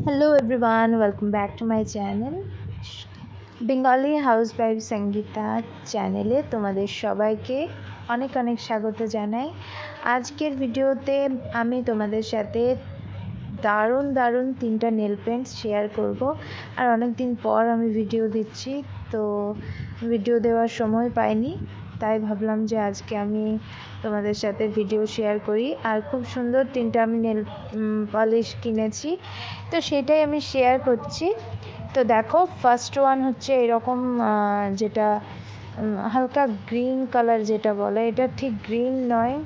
Hello everyone, welcome back to my channel Bengali housewife Sangeeta চ্যানেলে তোমাদের সবাইকে অনেক অনেক স্বাগত জানাই। আজকের ভিডিওতে আমি তোমাদের সাথে দারুণ দারুণ তিনটা নেল পেন্ট শেয়ার করব। আর অনেক দিন পর আমি ভিডিও দিচ্ছি, তো ভিডিও দেওয়ার সময় পাইনি, তাই ভাবলাম যে আজকে আমি তোমাদের সাথে ভিডিও শেয়ার করি। আর খুব সুন্দর তিনটা আমি নেল পলিশ কিনেছি, তো সেটাই আমি শেয়ার করছি। তো দেখো, ফার্স্ট ওয়ান হচ্ছে এরকম, যেটা হালকা গ্রিন কালার যেটা বলে, এটা ঠিক গ্রিন নয়,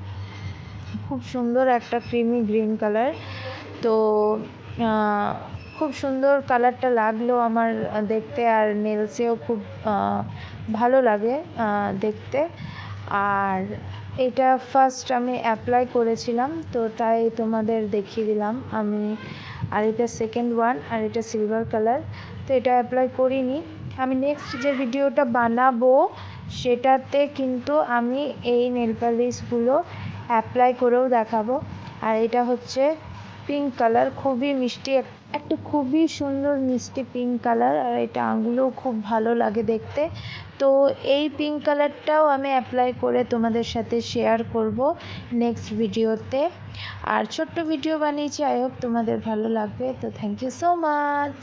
খুব সুন্দর একটা ক্রিমি গ্রিন কালার। তো খুব সুন্দর কালারটা লাগলো আমার দেখতে, আর নেলসেও খুব ভালো লাগে দেখতে। আর এটা ফার্স্ট আমি অ্যাপ্লাই করেছিলাম, তো তাই তোমাদের দেখিয়ে দিলাম আমি। আর এটা সেকেন্ড ওয়ান, আর এটা সিলভার কালার। তো এটা অ্যাপ্লাই করিনি, আমি নেক্সট যে ভিডিওটা বানাবো সেটাতে কিন্তু আমি এই নেল পালিশগুলো অ্যাপ্লাই করেও দেখাবো। আর এটা হচ্ছে পিঙ্ক কালার, খুবই মিষ্টি একটা খুবই সুন্দর মিষ্টি পিঙ্ক কালার, আর এটা আঙুলেও খুব ভালো লাগে দেখতে। তো এই পিঙ্ক কালারটাও আমি অ্যাপ্লাই করে তোমাদের সাথে শেয়ার করব নেক্সট ভিডিওতে। আর ছোট্ট ভিডিও বানিয়েছি, আই হোপ তোমাদের ভালো লাগবে। তো থ্যাংক ইউ সো মাচ।